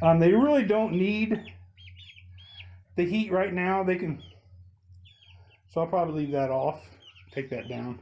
They really don't need the heat right now. They can, so I'll probably leave that off, take that down.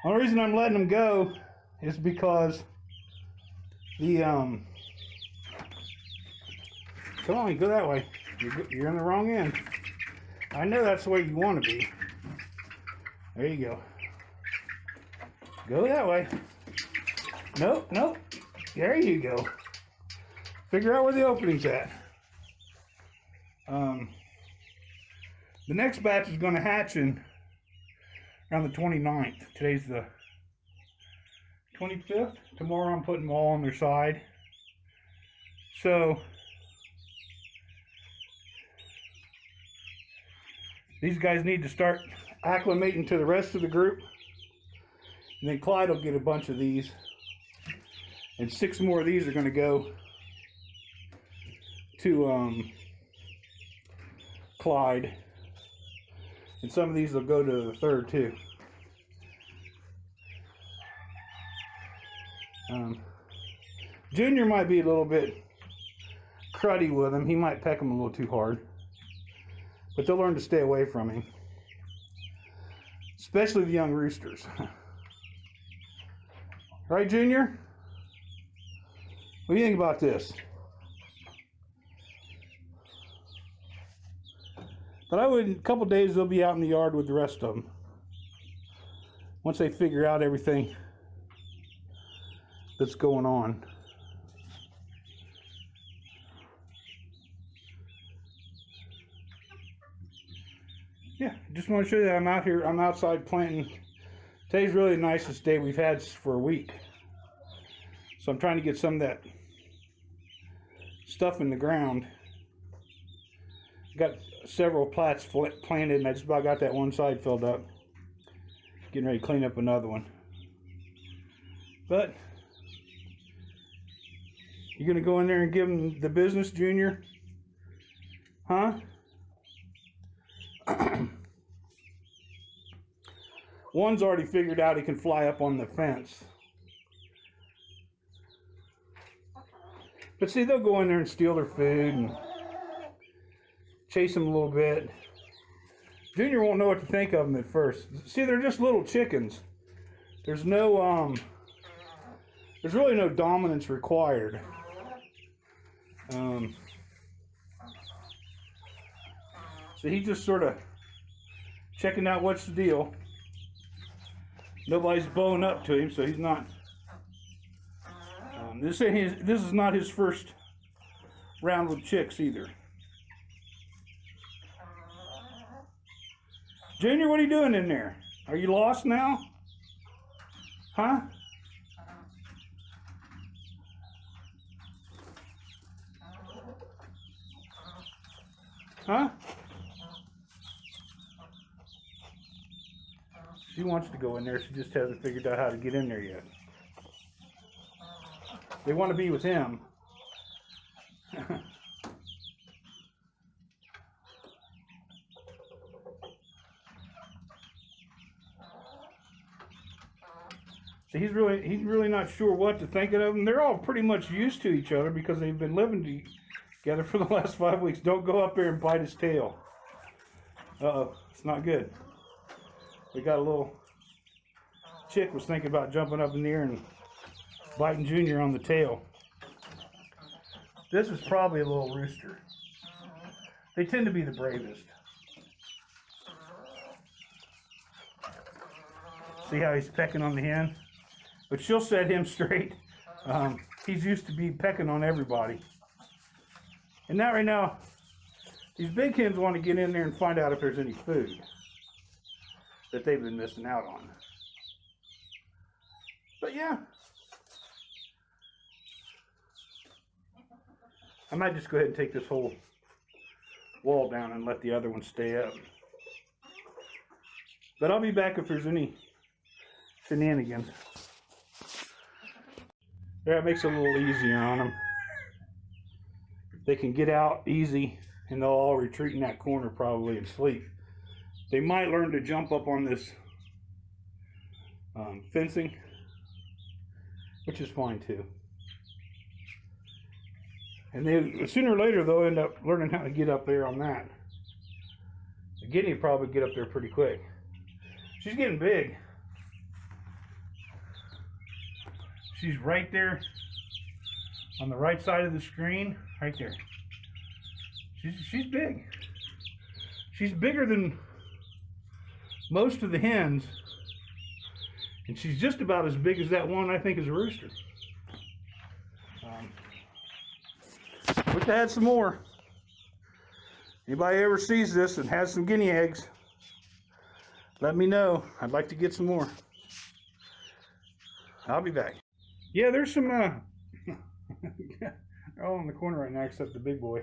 The only reason I'm letting them go is because the come on, go that way. You're on the wrong end. I know that's the way you want to be. There you go. Go that way. Nope, nope. There you go. Figure out where the opening's at. The next batch is going to hatch in around the 29th. Today's the 25th. Tomorrow I'm putting them all on their side. So these guys need to start acclimating to the rest of the group. And then Clyde will get a bunch of these. And 6 more of these are going to go to Clyde. And some of these will go to the third too. Junior might be a little bit cruddy with him. He might peck him a little too hard. But they'll learn to stay away from him. Especially the young roosters. Right, Junior? What do you think about this? But I would, in a couple days, they'll be out in the yard with the rest of them. Once they figure out everything that's going on. Yeah, just want to show you that I'm out here, I'm outside planting. Today's really the nicest day we've had for a week. So I'm trying to get some of that stuff in the ground. Got several plats planted and I just about got that one side filled up. Getting ready to clean up another one. But you gonna go in there and give them the business, Junior? Huh? One's already figured out he can fly up on the fence. But see, they'll go in there and steal their food and chase them a little bit. Junior won't know what to think of them at first. See, they're just little chickens. There's no, there's really no dominance required. So he's just sort of checking out what's the deal. Nobody's blowing up to him, so he's not. This is not his first round with chicks either. Junior, what are you doing in there? Are you lost now? Huh? Huh? She wants to go in there, she just hasn't figured out how to get in there yet. They want to be with him. So he's really not sure what to think of them. They're all pretty much used to each other because they've been living together for the last 5 weeks. Don't go up there and bite his tail. Uh-oh, it's not good. We got a little chick was thinking about jumping up in the air and biting Junior on the tail. This is probably a little rooster. They tend to be the bravest. See how he's pecking on the hen? But she'll set him straight. He's used to be pecking on everybody. And now right now, these big hens want to get in there and find out if there's any food that they've been missing out on. But yeah, I might just go ahead and take this whole wall down and let the other one stay up. But I'll be back if there's any shenanigans. That makes it a little easier on them. They can get out easy and they'll all retreat in that corner probably and sleep. They might learn to jump up on this fencing, which is fine too. And they, sooner or later, they'll end up learning how to get up there on that. The guinea will probably get up there pretty quick. She's getting big. She's right there on the right side of the screen, right there. She's big. She's bigger than most of the hens, and she's just about as big as that one I think is a rooster. Wish I had some more. Anybody ever sees this and has some guinea eggs, let me know. I'd like to get some more. I'll be back. Yeah, there's some they're all in the corner right now except the big boy.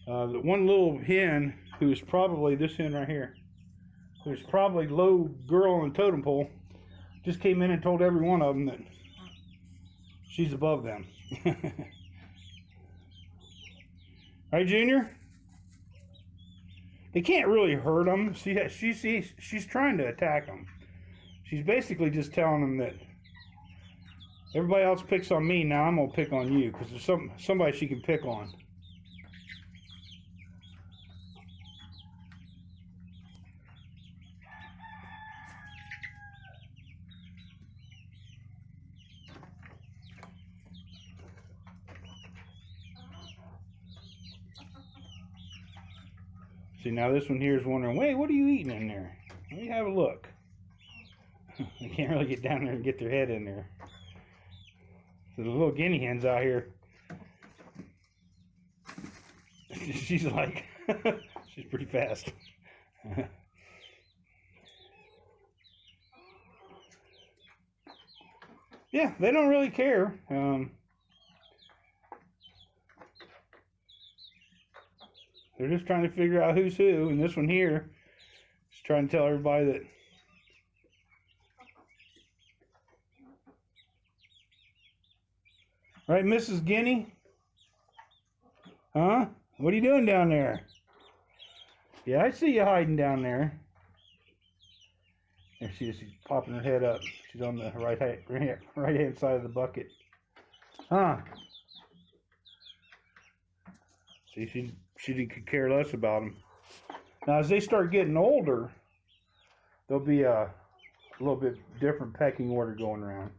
The one little hen, who's probably this hen right here, who's probably low girl on the totem pole, just came in and told every one of them that she's above them. Right, Junior? They can't really hurt them. She's trying to attack them. She's basically just telling them that everybody else picks on me, now I'm gonna pick on you, because there's somebody she can pick on. See, now this one here is wondering, wait, what are you eating in there? Let me have a look. They can't really get down there and get their head in there. So the little guinea hens out here, she's like, she's pretty fast. Yeah, they don't really care. They're just trying to figure out who's who, and this one here is trying to tell everybody that right, Mrs. Guinea? Huh? What are you doing down there? Yeah, I see you hiding down there. There she is. She's popping her head up. She's on the right hand side of the bucket. Huh? See, she could care less about them. Now, as they start getting older, there'll be a little bit different pecking order going around.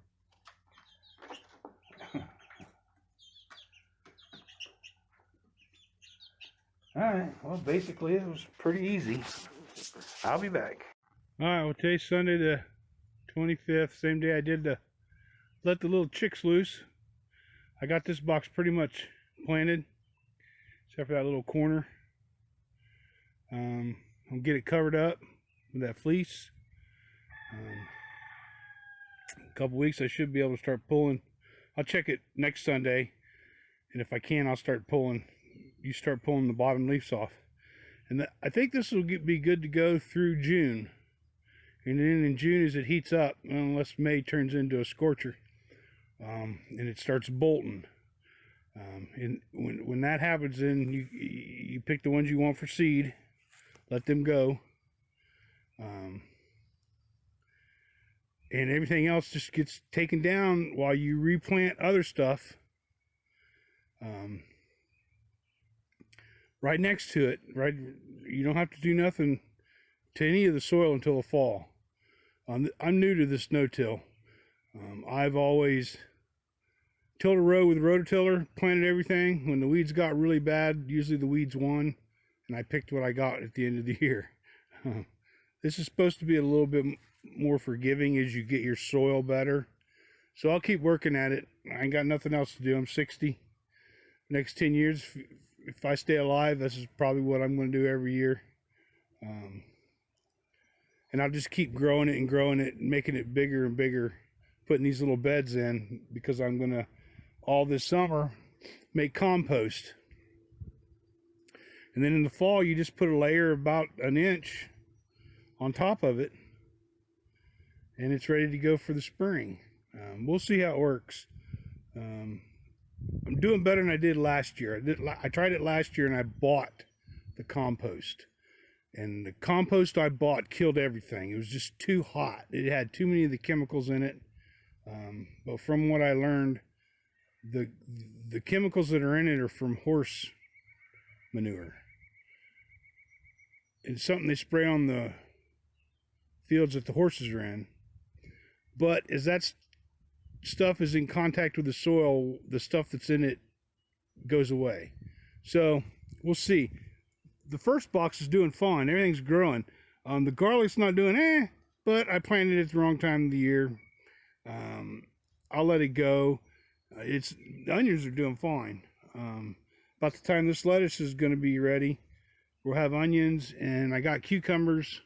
Alright, well, basically it was pretty easy. I'll be back. Alright, well, today's Sunday the 25th, same day I did to let the little chicks loose. I got this box pretty much planted, except for that little corner. I'll get it covered up with that fleece. A couple weeks I should be able to start pulling. I'll check it next Sunday, and if I can, I'll start pulling. You start pulling the bottom leaves off, and I think this will be good to go through June. And then in June, as it heats up, unless May turns into a scorcher, and it starts bolting. And when that happens, then you pick the ones you want for seed, let them go, and everything else just gets taken down while you replant other stuff right next to it. Right, you don't have to do nothing to any of the soil until the fall. I'm new to this no-till. I've always tilled a row with a rototiller, planted everything. When the weeds got really bad, usually the weeds won, and I picked what I got at the end of the year. This is supposed to be a little bit more forgiving as you get your soil better. So I'll keep working at it. I ain't got nothing else to do. I'm 60. Next 10 years, if I stay alive, this is probably what I'm going to do every year. And I'll just keep growing it and making it bigger and bigger, putting these little beds in, because I'm going to, all this summer, make compost. And then in the fall, you just put a layer about an inch on top of it, and it's ready to go for the spring. We'll see how it works. I'm doing better than I did last year. I tried it last year, and I bought the compost. And the compost I bought killed everything. It was just too hot. It had too many of the chemicals in it. But from what I learned, the chemicals that are in it are from horse manure. It's something they spray on the fields that the horses are in. But as that stuff is in contact with the soil, the stuff that's in it goes away. So we'll see. The first box is doing fine. Everything's growing. The garlic's not doing but I planted it at the wrong time of the year. I'll let it go. The onions are doing fine. About the time this lettuce is going to be ready, we'll have onions, and I got cucumbers